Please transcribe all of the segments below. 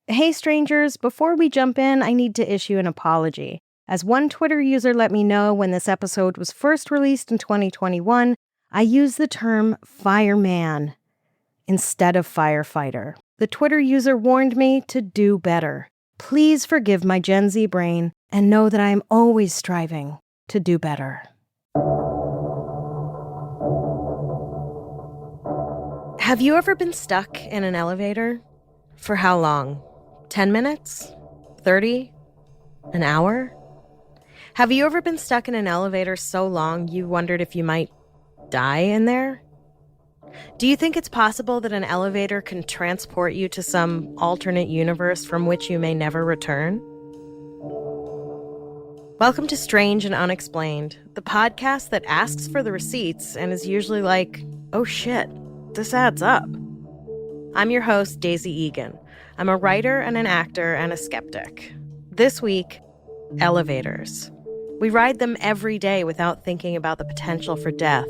Hey strangers, before we jump in, I need to issue an apology. As one Twitter user let me know when this episode was first released in 2021, I used the term fireman instead of firefighter. The Twitter user warned me to do better. Please forgive my Gen Z brain and know that I am always striving to do better. Have you ever been stuck in an elevator? For how long? 10 minutes? 30? An hour? Have you ever been stuck in an elevator so long you wondered if you might die in there? Do you think it's possible that an elevator can transport you to some alternate universe from which you may never return? Welcome to Strange and Unexplained, the podcast that asks for the receipts and is usually like, oh shit, this adds up. I'm your host, Daisy Egan. I'm a writer and an actor and a skeptic. This week, elevators. We ride them every day without thinking about the potential for death.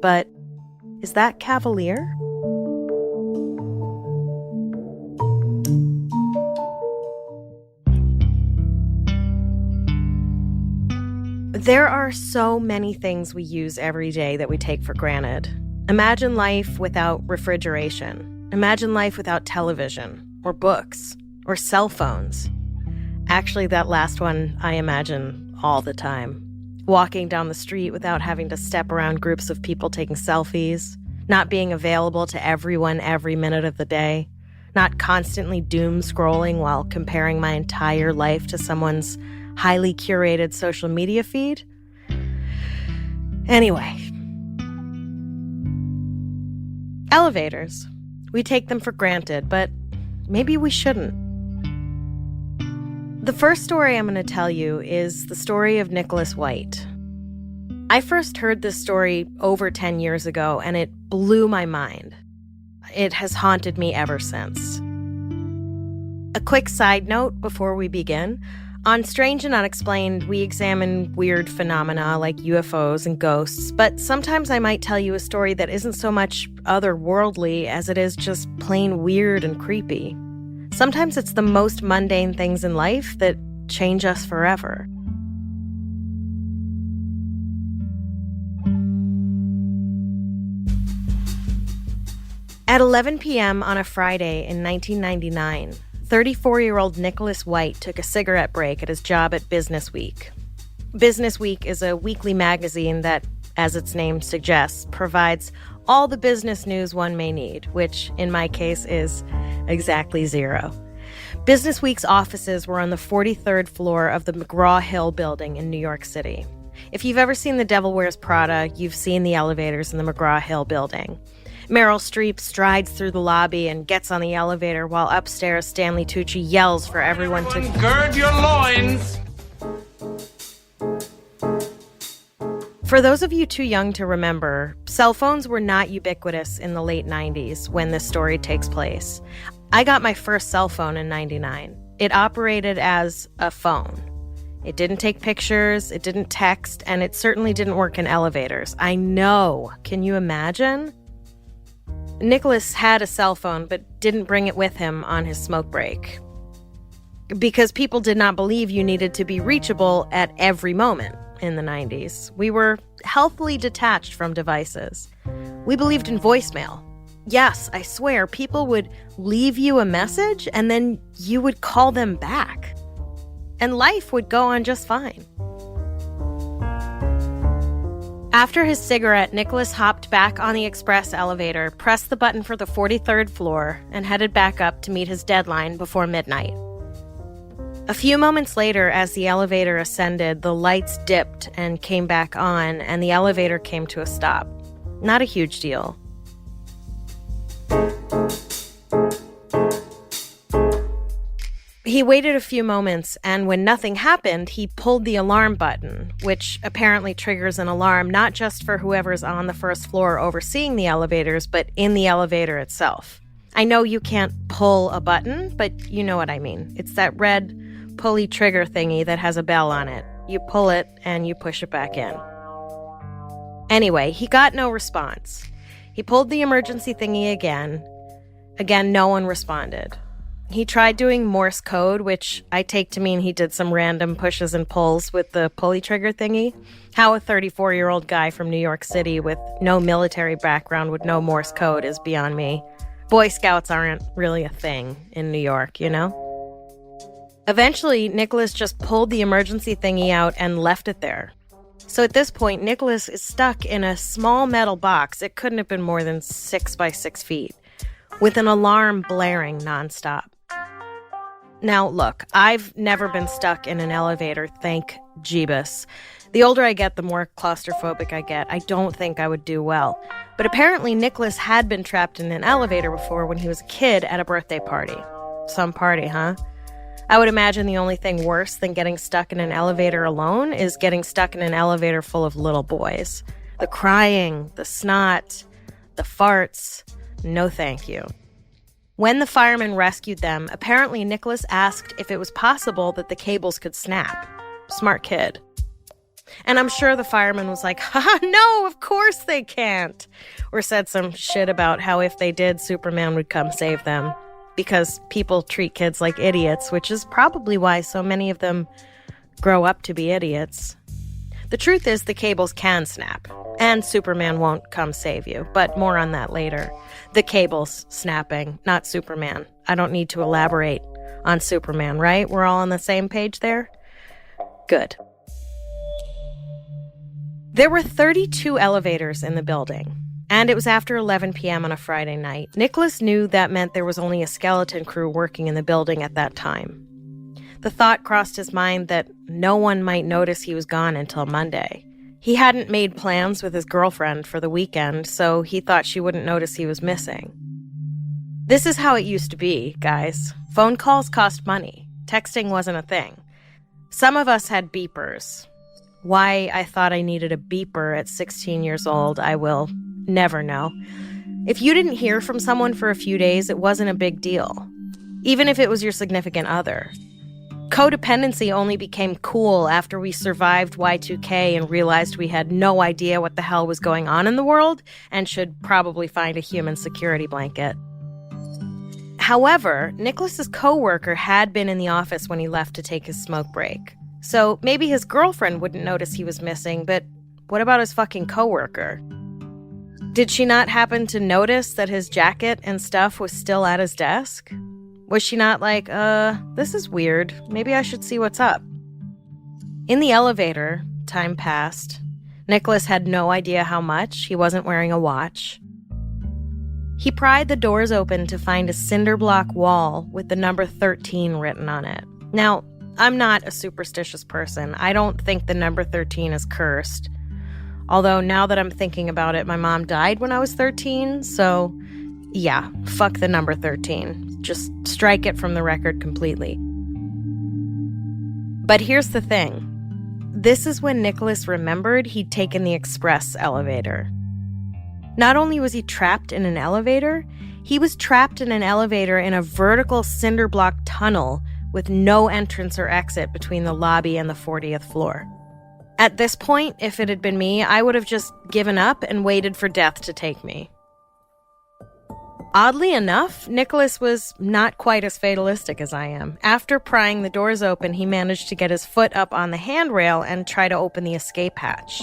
But is that cavalier? There are so many things we use every day that we take for granted. Imagine life without refrigeration. Imagine life without television, or books, or cell phones. Actually, that last one I imagine all the time. Walking down the street without having to step around groups of people taking selfies, not being available to everyone every minute of the day, not constantly doom scrolling while comparing my entire life to someone's highly curated social media feed. Anyway. Elevators. We take them for granted, but maybe we shouldn't. The first story I'm going to tell you is the story of Nicholas White. I first heard this story over 10 years ago, and it blew my mind. It has haunted me ever since. A quick side note before we begin. On Strange and Unexplained, we examine weird phenomena like UFOs and ghosts, but sometimes I might tell you a story that isn't so much otherworldly as it is just plain weird and creepy. Sometimes it's the most mundane things in life that change us forever. At 11 p.m. on a Friday in 1999, 34-year-old Nicholas White took a cigarette break at his job at Business Week. Business Week is a weekly magazine that, as its name suggests, provides all the business news one may need, which, in my case, is exactly zero. Business Week's offices were on the 43rd floor of the McGraw-Hill building in New York City. If you've ever seen The Devil Wears Prada, you've seen the elevators in the McGraw-Hill building. Meryl Streep strides through the lobby and gets on the elevator while upstairs Stanley Tucci yells for everyone to gird your loins. For those of you too young to remember, cell phones were not ubiquitous in the late 90s when this story takes place. I got my first cell phone in 99. It operated as a phone. It didn't take pictures, it didn't text, and it certainly didn't work in elevators. I know. Can you imagine? Nicholas had a cell phone but didn't bring it with him on his smoke break. Because people did not believe you needed to be reachable at every moment in the 90s. We were healthily detached from devices. We believed in voicemail. Yes, I swear, people would leave you a message and then you would call them back. And life would go on just fine. After his cigarette, Nicholas hopped back on the express elevator, pressed the button for the 43rd floor, and headed back up to meet his deadline before midnight. A few moments later, as the elevator ascended, the lights dipped and came back on, and the elevator came to a stop. Not a huge deal. He waited a few moments, and when nothing happened, he pulled the alarm button, which apparently triggers an alarm not just for whoever's on the first floor overseeing the elevators, but in the elevator itself. I know you can't pull a button, but you know what I mean. It's that red pulley trigger thingy that has a bell on it. You pull it, and you push it back in. Anyway, he got no response. He pulled the emergency thingy again. Again, no one responded. He tried doing Morse code, which I take to mean he did some random pushes and pulls with the pulley trigger thingy. How a 34-year-old guy from New York City with no military background would know Morse code is beyond me. Boy Scouts aren't really a thing in New York, you know? Eventually, Nicholas just pulled the emergency thingy out and left it there. So at this point, Nicholas is stuck in a small metal box. It couldn't have been more than 6 by 6 feet, with an alarm blaring nonstop. Now, look, I've never been stuck in an elevator, thank Jeebus. The older I get, the more claustrophobic I get. I don't think I would do well. But apparently, Nicholas had been trapped in an elevator before when he was a kid at a birthday party. Some party, huh? I would imagine the only thing worse than getting stuck in an elevator alone is getting stuck in an elevator full of little boys. The crying, the snot, the farts. No thank you. When the firemen rescued them, apparently Nicholas asked if it was possible that the cables could snap. Smart kid. And I'm sure the fireman was like, haha, no, of course they can't. Or said some shit about how if they did, Superman would come save them. Because people treat kids like idiots, which is probably why so many of them grow up to be idiots. The truth is the cables can snap, and Superman won't come save you, but more on that later. The cables snapping, not Superman. I don't need to elaborate on Superman, right? We're all on the same page there? Good. There were 32 elevators in the building, and it was after 11 p.m. on a Friday night. Nicholas knew that meant there was only a skeleton crew working in the building at that time. The thought crossed his mind that no one might notice he was gone until Monday. He hadn't made plans with his girlfriend for the weekend, so he thought she wouldn't notice he was missing. This is how it used to be, guys. Phone calls cost money. Texting wasn't a thing. Some of us had beepers. Why I thought I needed a beeper at 16 years old, I will never know. If you didn't hear from someone for a few days, it wasn't a big deal. Even if it was your significant other. Codependency only became cool after we survived Y2K and realized we had no idea what the hell was going on in the world and should probably find a human security blanket. However, Nicholas's coworker had been in the office when he left to take his smoke break. So maybe his girlfriend wouldn't notice he was missing, but what about his fucking coworker? Did she not happen to notice that his jacket and stuff was still at his desk? Was she not like, this is weird. Maybe I should see what's up. In the elevator, time passed. Nicholas had no idea how much. He wasn't wearing a watch. He pried the doors open to find a cinder block wall with the number 13 written on it. Now, I'm not a superstitious person. I don't think the number 13 is cursed. Although now that I'm thinking about it, my mom died when I was 13, so yeah, fuck the number 13. Just strike it from the record completely. But here's the thing. This is when Nicholas remembered he'd taken the express elevator. Not only was he trapped in an elevator, he was trapped in an elevator in a vertical cinder block tunnel with no entrance or exit between the lobby and the 40th floor. At this point, if it had been me, I would have just given up and waited for death to take me. Oddly enough, Nicholas was not quite as fatalistic as I am. After prying the doors open, he managed to get his foot up on the handrail and try to open the escape hatch.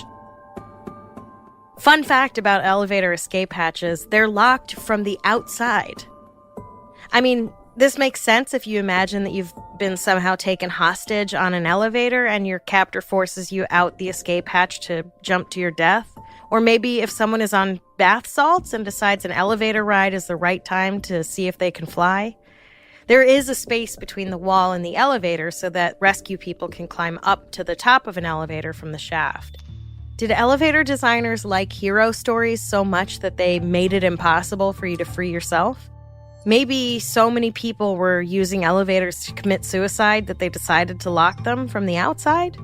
Fun fact about elevator escape hatches, they're locked from the outside. I mean, this makes sense if you imagine that you've been somehow taken hostage on an elevator and your captor forces you out the escape hatch to jump to your death. Or maybe if someone is on bath salts and decides an elevator ride is the right time to see if they can fly. There is a space between the wall and the elevator so that rescue people can climb up to the top of an elevator from the shaft. Did elevator designers like hero stories so much that they made it impossible for you to free yourself? Maybe so many people were using elevators to commit suicide that they decided to lock them from the outside?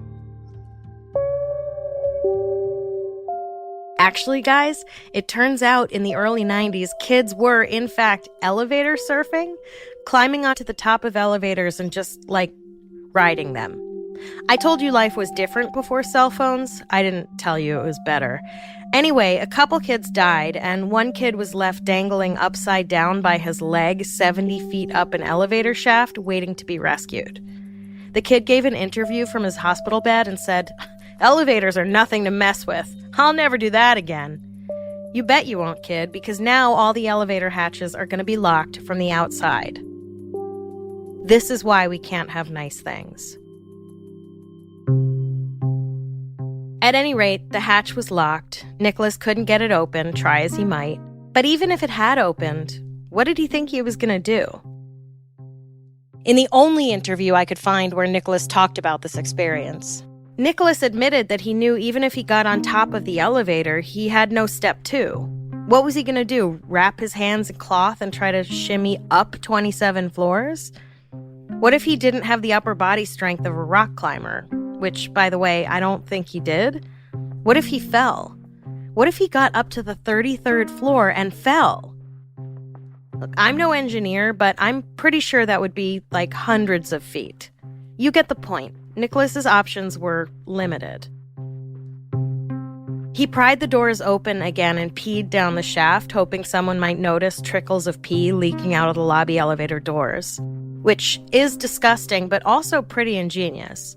Actually, guys, it turns out in the early 90s, kids were, in fact, elevator surfing, climbing onto the top of elevators and just, riding them. I told you life was different before cell phones. I didn't tell you it was better. Anyway, a couple kids died, and one kid was left dangling upside down by his leg 70 feet up an elevator shaft, waiting to be rescued. The kid gave an interview from his hospital bed and said, "Elevators are nothing to mess with. I'll never do that again." You bet you won't, kid, because now all the elevator hatches are going to be locked from the outside. This is why we can't have nice things. At any rate, the hatch was locked. Nicholas couldn't get it open, try as he might. But even if it had opened, what did he think he was going to do? In the only interview I could find where Nicholas talked about this experience, Nicholas admitted that he knew even if he got on top of the elevator, he had no step two. What was he going to do? Wrap his hands in cloth and try to shimmy up 27 floors? What if he didn't have the upper body strength of a rock climber? Which, by the way, I don't think he did. What if he fell? What if he got up to the 33rd floor and fell? Look, I'm no engineer, but I'm pretty sure that would be like hundreds of feet. You get the point. Nicholas's options were limited. He pried the doors open again and peed down the shaft, hoping someone might notice trickles of pee leaking out of the lobby elevator doors, which is disgusting, but also pretty ingenious.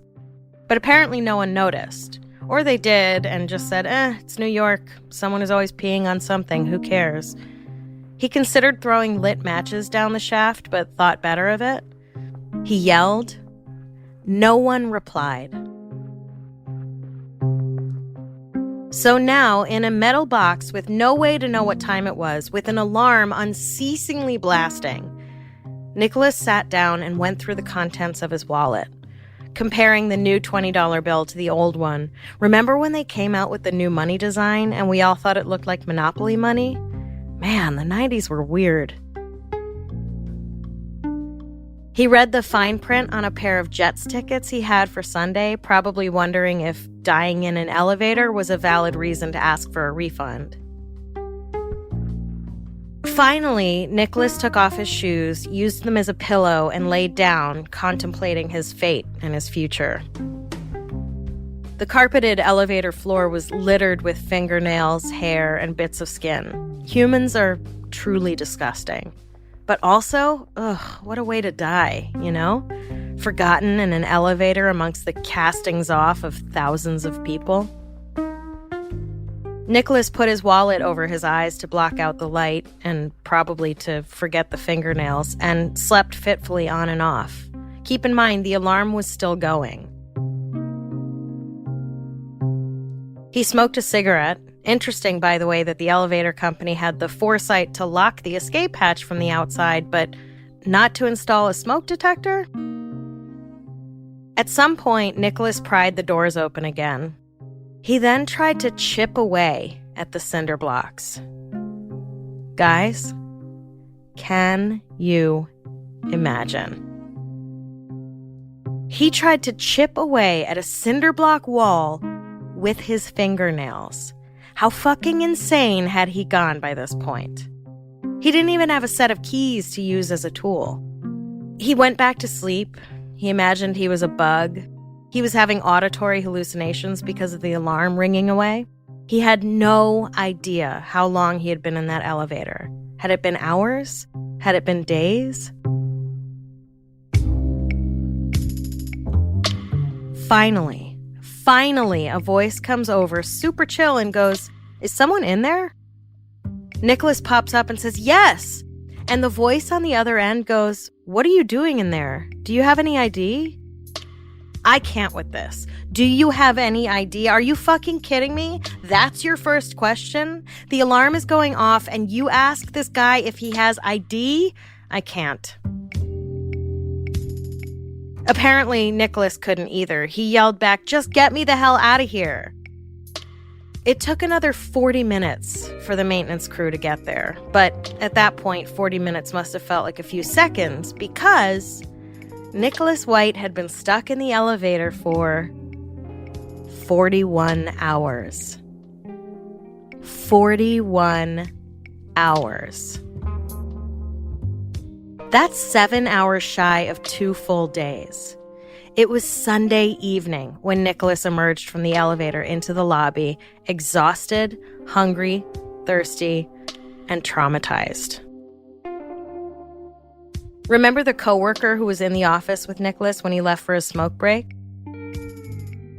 But apparently no one noticed. Or they did and just said, it's New York. Someone is always peeing on something. Who cares? He considered throwing lit matches down the shaft, but thought better of it. He yelled. No one replied. So now, in a metal box with no way to know what time it was, with an alarm unceasingly blasting, Nicholas sat down and went through the contents of his wallet, comparing the new $20 bill to the old one. Remember when they came out with the new money design and we all thought it looked like Monopoly money? Man, the 90s were weird. He read the fine print on a pair of Jets tickets he had for Sunday, probably wondering if dying in an elevator was a valid reason to ask for a refund. Finally, Nicholas took off his shoes, used them as a pillow, and laid down, contemplating his fate and his future. The carpeted elevator floor was littered with fingernails, hair, and bits of skin. Humans are truly disgusting. But also, what a way to die, you know? Forgotten in an elevator amongst the castings off of thousands of people. Nicholas put his wallet over his eyes to block out the light and probably to forget the fingernails, and slept fitfully on and off. Keep in mind, the alarm was still going. He smoked a cigarette. Interesting, by the way, that the elevator company had the foresight to lock the escape hatch from the outside, but not to install a smoke detector? At some point, Nicholas pried the doors open again. He then tried to chip away at the cinder blocks. Guys, can you imagine? He tried to chip away at a cinder block wall with his fingernails. How fucking insane had he gone by this point? He didn't even have a set of keys to use as a tool. He went back to sleep. He imagined he was a bug. He was having auditory hallucinations because of the alarm ringing away. He had no idea how long he had been in that elevator. Had it been hours? Had it been days? Finally, a voice comes over, super chill, and goes, "Is someone in there?" Nicholas pops up and says, "Yes!" And the voice on the other end goes, "What are you doing in there? Do you have any ID?" I can't with this. Do you have any ID? Are you fucking kidding me? That's your first question? The alarm is going off and you ask this guy if he has ID? I can't. Apparently, Nicholas couldn't either. He yelled back, "Just get me the hell out of here." It took another 40 minutes for the maintenance crew to get there. But at that point, 40 minutes must have felt like a few seconds because Nicholas White had been stuck in the elevator for 41 hours. 41 hours. That's 7 hours shy of 2 full days. It was Sunday evening when Nicholas emerged from the elevator into the lobby, exhausted, hungry, thirsty, and traumatized. Remember the coworker who was in the office with Nicholas when he left for his smoke break?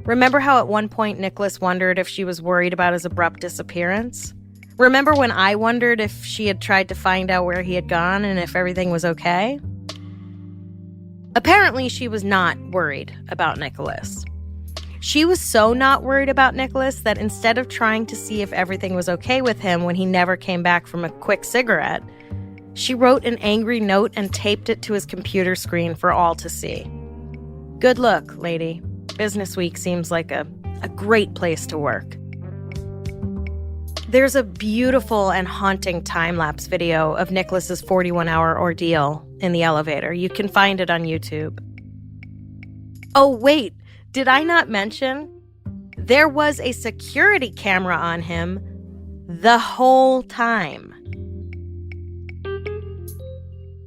Remember how at one point Nicholas wondered if she was worried about his abrupt disappearance? Remember when I wondered if she had tried to find out where he had gone and if everything was okay? Apparently, she was not worried about Nicholas. She was so not worried about Nicholas that instead of trying to see if everything was okay with him when he never came back from a quick cigarette, she wrote an angry note and taped it to his computer screen for all to see. Good look, lady. Business Week seems like a great place to work. There's a beautiful and haunting time-lapse video of Nicholas's 41-hour ordeal in the elevator. You can find it on YouTube. Oh, wait, did I not mention? There was a security camera on him the whole time.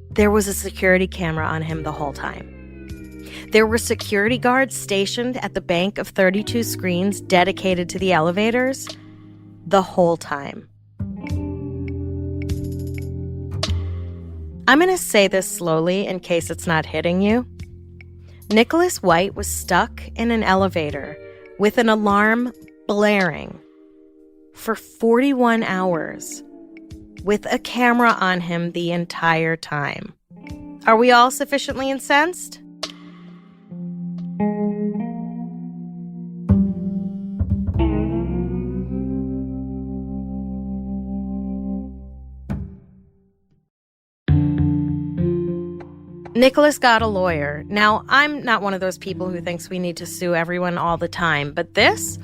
There was a security camera on him the whole time. There were security guards stationed at the bank of 32 screens dedicated to the elevators the whole time. I'm going to say this slowly in case it's not hitting you. Nicholas White was stuck in an elevator with an alarm blaring for 41 hours with a camera on him the entire time. Are we all sufficiently incensed? Nicholas got a lawyer. Now, I'm not one of those people who thinks we need to sue everyone all the time, but this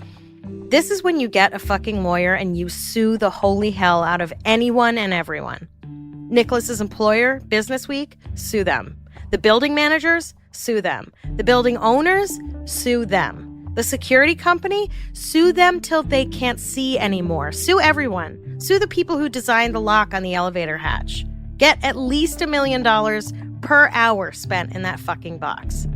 is when you get a fucking lawyer and you sue the holy hell out of anyone and everyone. Nicholas's employer, Business Week, sue them. The building managers, sue them. The building owners, sue them. The security company, sue them till they can't see anymore. Sue everyone. Sue the people who designed the lock on the elevator hatch. Get at least $1 million per hour spent in that fucking box.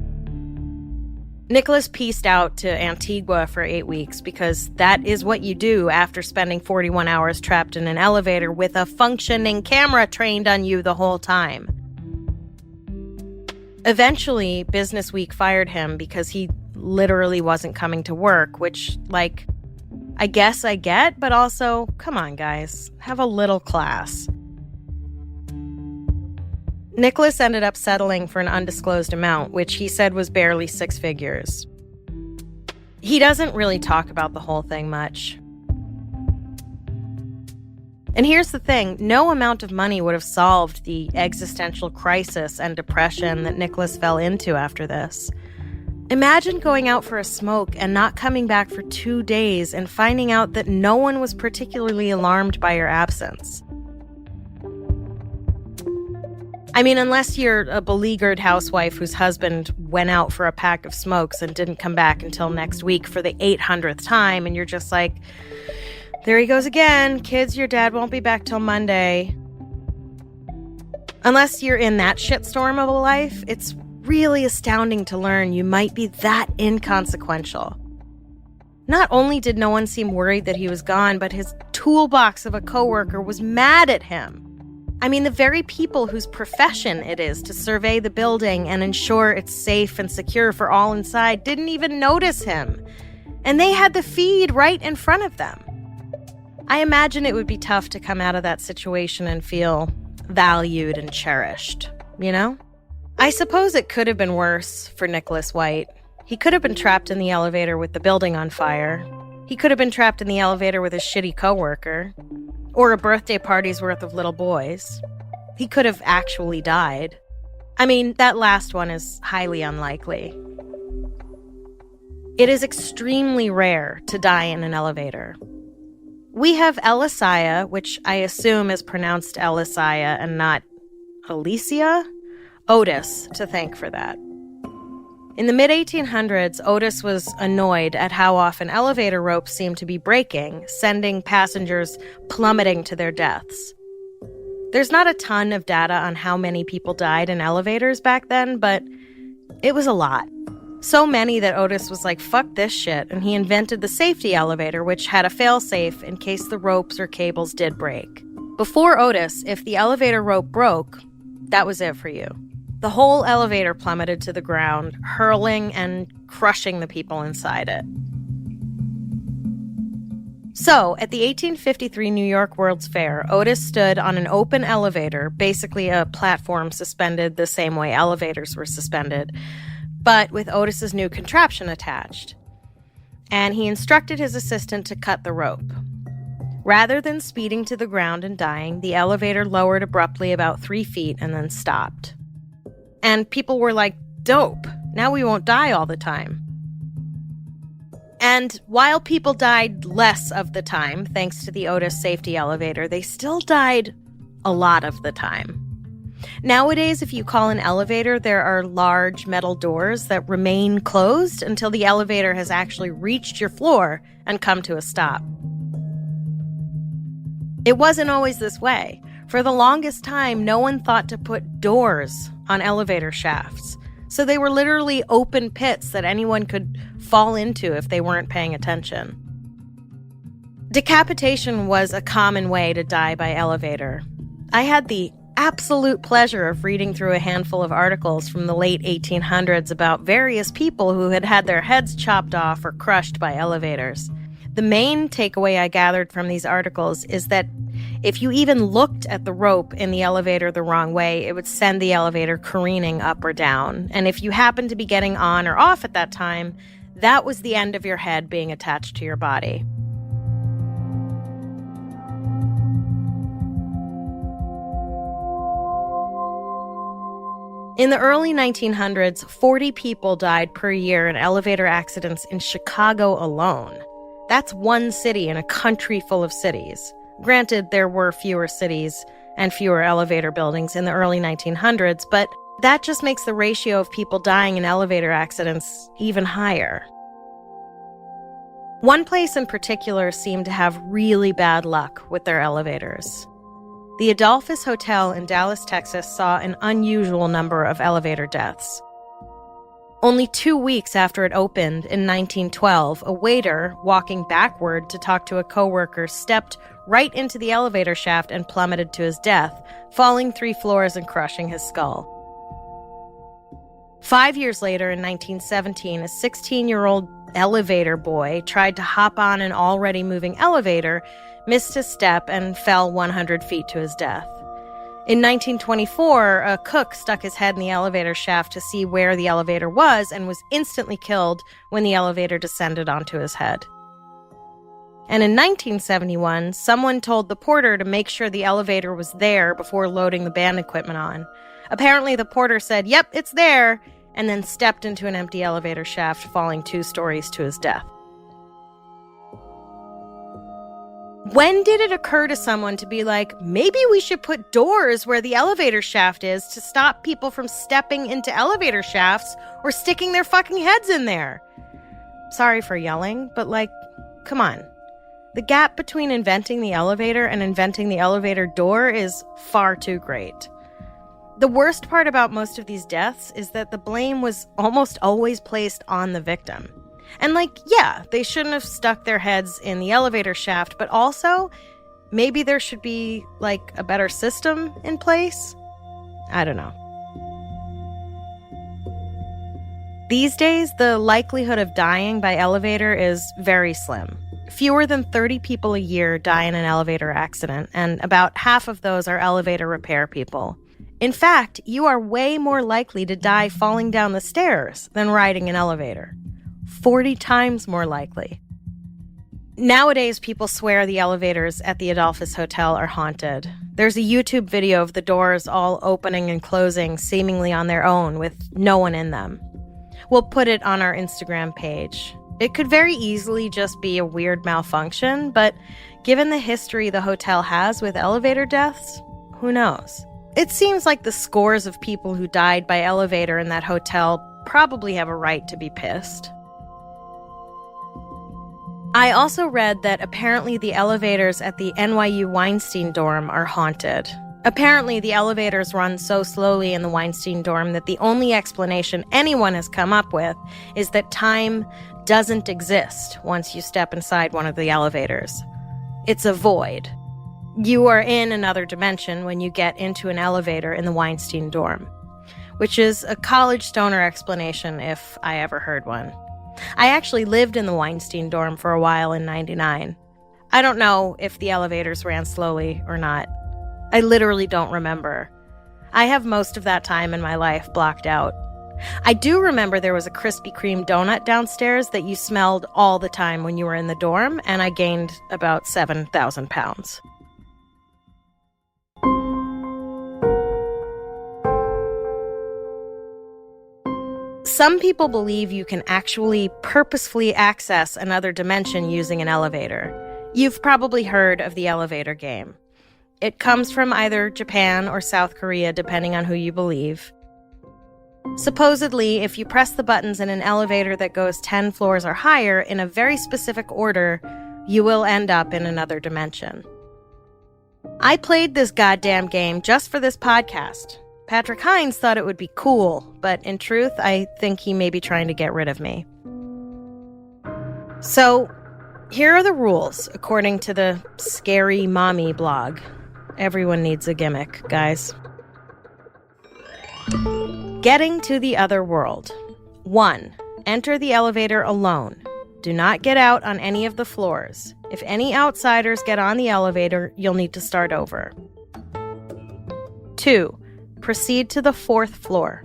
Nicholas pieced out to Antigua for 8 weeks because that is what you do after spending 41 hours trapped in an elevator with a functioning camera trained on you the whole time. Eventually, Business Week fired him because he literally wasn't coming to work, which, I guess I get, but also, come on, guys, have a little class. Nicholas ended up settling for an undisclosed amount, which he said was barely 6 figures. He doesn't really talk about the whole thing much. And here's the thing, no amount of money would have solved the existential crisis and depression that Nicholas fell into after this. Imagine going out for a smoke and not coming back for 2 days and finding out that no one was particularly alarmed by your absence. I mean, unless you're a beleaguered housewife whose husband went out for a pack of smokes and didn't come back until next week for the 800th time, and you're just like, there he goes again. Kids, your dad won't be back till Monday. Unless you're in that shitstorm of a life, it's really astounding to learn you might be that inconsequential. Not only did no one seem worried that he was gone, but his toolbox of a coworker was mad at him. I mean, the very people whose profession it is to survey the building and ensure it's safe and secure for all inside didn't even notice him. And they had the feed right in front of them. I imagine it would be tough to come out of that situation and feel valued and cherished, you know? I suppose it could have been worse for Nicholas White. He could have been trapped in the elevator with the building on fire. He could have been trapped in the elevator with his shitty coworker. Or a birthday party's worth of little boys. He could have actually died. I mean, that last one is highly unlikely. It is extremely rare to die in an elevator. We have Elisaya, which I assume is pronounced Elisaya and not Alicia, Otis, to thank for that. In the mid-1800s, Otis was annoyed at how often elevator ropes seemed to be breaking, sending passengers plummeting to their deaths. There's not a ton of data on how many people died in elevators back then, but it was a lot. So many that Otis was like, fuck this shit, and he invented the safety elevator, which had a failsafe in case the ropes or cables did break. Before Otis, if the elevator rope broke, that was it for you. The whole elevator plummeted to the ground, hurling and crushing the people inside it. So, at the 1853 New York World's Fair, Otis stood on an open elevator, basically a platform suspended the same way elevators were suspended, but with Otis's new contraption attached. And he instructed his assistant to cut the rope. Rather than speeding to the ground and dying, the elevator lowered abruptly about 3 feet and then stopped. And people were like, dope, now we won't die all the time. And while people died less of the time, thanks to the Otis safety elevator, they still died a lot of the time. Nowadays, if you call an elevator, there are large metal doors that remain closed until the elevator has actually reached your floor and come to a stop. It wasn't always this way. For the longest time, no one thought to put doors on elevator shafts. So they were literally open pits that anyone could fall into if they weren't paying attention. Decapitation was a common way to die by elevator. I had the absolute pleasure of reading through a handful of articles from the late 1800s about various people who had had their heads chopped off or crushed by elevators. The main takeaway I gathered from these articles is that if you even looked at the rope in the elevator the wrong way, it would send the elevator careening up or down. And if you happened to be getting on or off at that time, that was the end of your head being attached to your body. In the early 1900s, 40 people died per year in elevator accidents in Chicago alone. That's one city in a country full of cities. Granted, there were fewer cities and fewer elevator buildings in the early 1900s, but that just makes the ratio of people dying in elevator accidents even higher. One place in particular seemed to have really bad luck with their elevators. The Adolphus Hotel in Dallas, Texas saw an unusual number of elevator deaths. Only 2 weeks after it opened in 1912, a waiter walking backward to talk to a coworker stepped right into the elevator shaft and plummeted to his death, falling 3 floors and crushing his skull. 5 years later, in 1917, a 16-year-old elevator boy tried to hop on an already moving elevator, missed his step, and fell 100 feet to his death. In 1924, a cook stuck his head in the elevator shaft to see where the elevator was and was instantly killed when the elevator descended onto his head. And in 1971, someone told the porter to make sure the elevator was there before loading the band equipment on. Apparently, the porter said, "Yep, it's there," and then stepped into an empty elevator shaft, falling 2 stories to his death. When did it occur to someone to be like, maybe we should put doors where the elevator shaft is to stop people from stepping into elevator shafts or sticking their fucking heads in there? Sorry for yelling, but come on. The gap between inventing the elevator and inventing the elevator door is far too great. The worst part about most of these deaths is that the blame was almost always placed on the victim. And yeah, they shouldn't have stuck their heads in the elevator shaft, but also maybe there should be a better system in place. I don't know. These days, the likelihood of dying by elevator is very slim. Fewer than 30 people a year die in an elevator accident, and about half of those are elevator repair people. In fact, you are way more likely to die falling down the stairs than riding an elevator. 40 times more likely. Nowadays, people swear the elevators at the Adolphus Hotel are haunted. There's a YouTube video of the doors all opening and closing seemingly on their own with no one in them. We'll put it on our Instagram page. It could very easily just be a weird malfunction, but given the history the hotel has with elevator deaths, who knows? It seems like the scores of people who died by elevator in that hotel probably have a right to be pissed. I also read that apparently the elevators at the NYU Weinstein dorm are haunted. Apparently, the elevators run so slowly in the Weinstein dorm that the only explanation anyone has come up with is that time doesn't exist once you step inside one of the elevators. It's a void. You are in another dimension when you get into an elevator in the Weinstein dorm, which is a college stoner explanation if I ever heard one. I actually lived in the Weinstein dorm for a while in '99. I don't know if the elevators ran slowly or not. I literally don't remember. I have most of that time in my life blocked out. I do remember there was a Krispy Kreme donut downstairs that you smelled all the time when you were in the dorm, and I gained about 7,000 pounds. Some people believe you can actually purposefully access another dimension using an elevator. You've probably heard of the elevator game. It comes from either Japan or South Korea, depending on who you believe. Supposedly, if you press the buttons in an elevator that goes 10 floors or higher in a very specific order, you will end up in another dimension. I played this goddamn game just for this podcast. Patrick Hines thought it would be cool, but in truth, I think he may be trying to get rid of me. So, here are the rules, according to the Scary Mommy blog. Everyone needs a gimmick, guys. Getting to the other world. 1. Enter the elevator alone. Do not get out on any of the floors. If any outsiders get on the elevator, you'll need to start over. 2. Proceed to the 4th floor.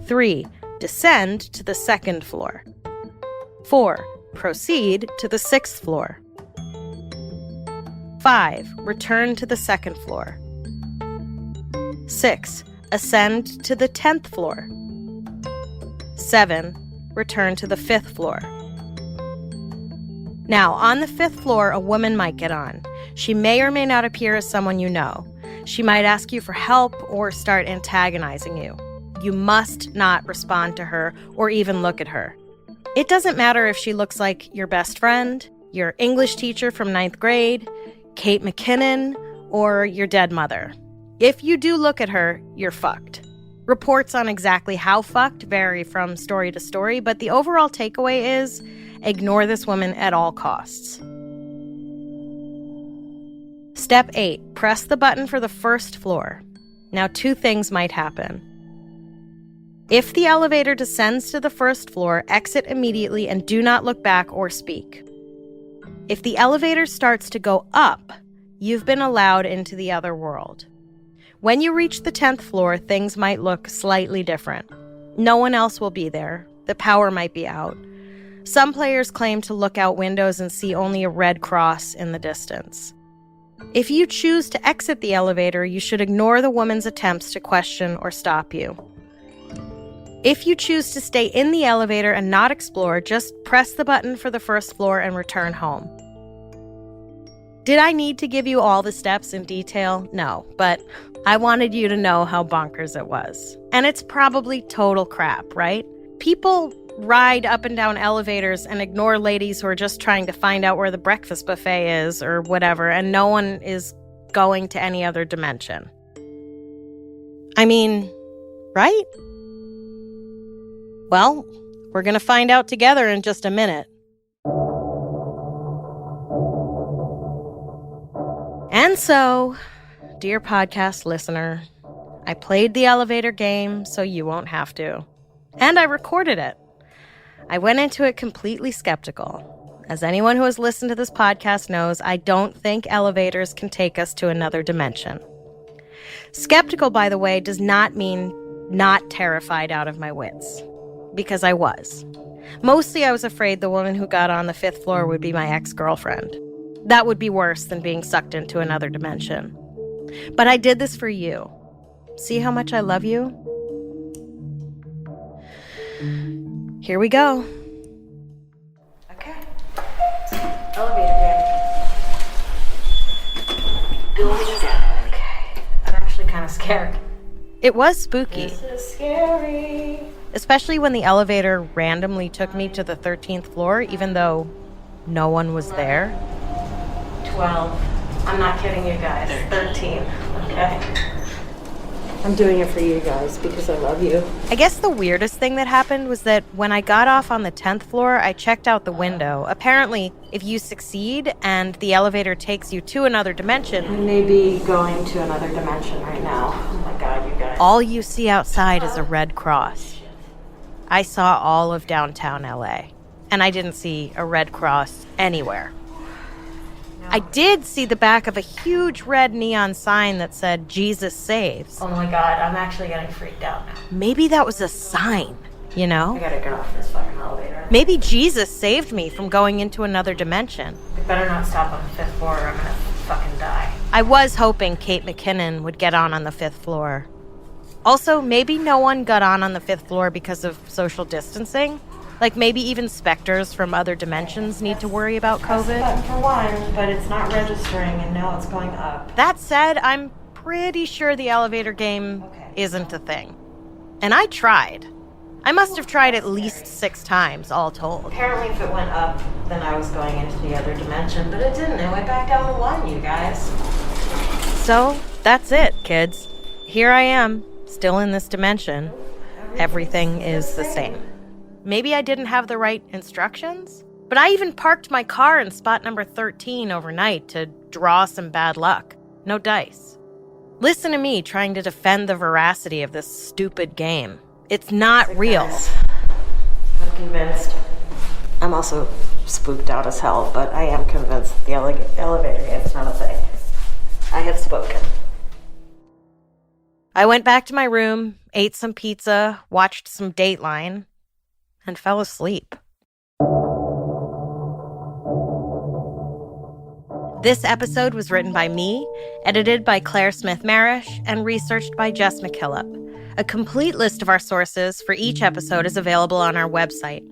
3. Descend to the 2nd floor. 4. Proceed to the 6th floor. 5. Return to the 2nd floor. 6. Ascend to the 10th floor. 7. Return to the 5th floor. Now, on the 5th floor, a woman might get on. She may or may not appear as someone you know. She might ask you for help or start antagonizing you. You must not respond to her or even look at her. It doesn't matter if she looks like your best friend, your English teacher from 9th grade, Kate McKinnon, or your dead mother. If you do look at her, you're fucked. Reports on exactly how fucked vary from story to story, but the overall takeaway is ignore this woman at all costs. Step 8. Press the button for the 1st floor. Now, 2 things might happen. If the elevator descends to the 1st floor, exit immediately and do not look back or speak. If the elevator starts to go up, you've been allowed into the other world. When you reach the 10th floor, things might look slightly different. No one else will be there. The power might be out. Some players claim to look out windows and see only a red cross in the distance. If you choose to exit the elevator, you should ignore the woman's attempts to question or stop you. If you choose to stay in the elevator and not explore, just press the button for the 1st floor and return home. Did I need to give you all the steps in detail? No, but I wanted you to know how bonkers it was. And it's probably total crap, right? People ride up and down elevators and ignore ladies who are just trying to find out where the breakfast buffet is or whatever, and no one is going to any other dimension. I mean, right? Well, we're going to find out together in just a minute. And so, dear podcast listener, I played the elevator game so you won't have to. And I recorded it. I went into it completely skeptical. As anyone who has listened to this podcast knows, I don't think elevators can take us to another dimension. Skeptical, by the way, does not mean not terrified out of my wits. Because I was. Mostly I was afraid the woman who got on the 5th floor would be my ex-girlfriend. That would be worse than being sucked into another dimension. But I did this for you. See how much I love you? Here we go. Okay. Elevator game. Building down. Okay. I'm actually kind of scared. It was spooky. This is scary. Especially when the elevator randomly took me to the 13th floor, even though no one was there. 12. I'm not kidding you guys. 13. Okay. I'm doing it for you guys because I love you. I guess the weirdest thing that happened was that when I got off on the 10th floor, I checked out the window. Apparently, if you succeed and the elevator takes you to another dimension... I may be going to another dimension right now. Oh my God, you guys. All you see outside is a red cross. I saw all of downtown LA, and I didn't see a red cross anywhere. I did see the back of a huge red neon sign that said, Jesus saves. Oh my God, I'm actually getting freaked out now. Maybe that was a sign, you know? I gotta get off this fucking elevator. Maybe Jesus saved me from going into another dimension. I better not stop on the 5th floor or I'm gonna fucking die. I was hoping Kate McKinnon would get on the 5th floor. Also, maybe no one got on the 5th floor because of social distancing. Like maybe even specters from other dimensions need to worry about COVID. Button for one, but it's not registering and now it's going up. That said, I'm pretty sure the elevator game isn't a thing. And I tried. I must have tried at least 6 times, all told. Apparently if it went up, then I was going into the other dimension, but it didn't. It went back down to 1, you guys. So, that's it, kids. Here I am, still in this dimension. Everything is the same. Maybe I didn't have the right instructions? But I even parked my car in spot number 13 overnight to draw some bad luck. No dice. Listen to me trying to defend the veracity of this stupid game. It's not real. I'm convinced. I'm also spooked out as hell, but I am convinced the elevator game's not a thing. I have spoken. I went back to my room, ate some pizza, watched some Dateline, and fell asleep. This episode was written by me, edited by Claire Smith Marish, and researched by Jess McKillop. A complete list of our sources for each episode is available on our website.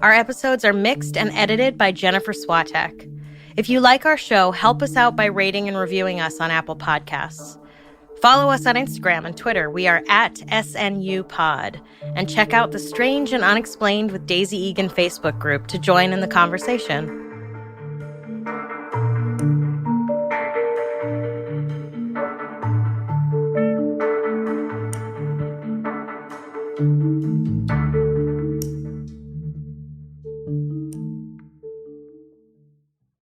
Our episodes are mixed and edited by Jennifer Swatek. If you like our show, help us out by rating and reviewing us on Apple Podcasts. Follow us on Instagram and Twitter. We are at SNUpod. And check out the Strange and Unexplained with Daisy Egan Facebook group to join in the conversation.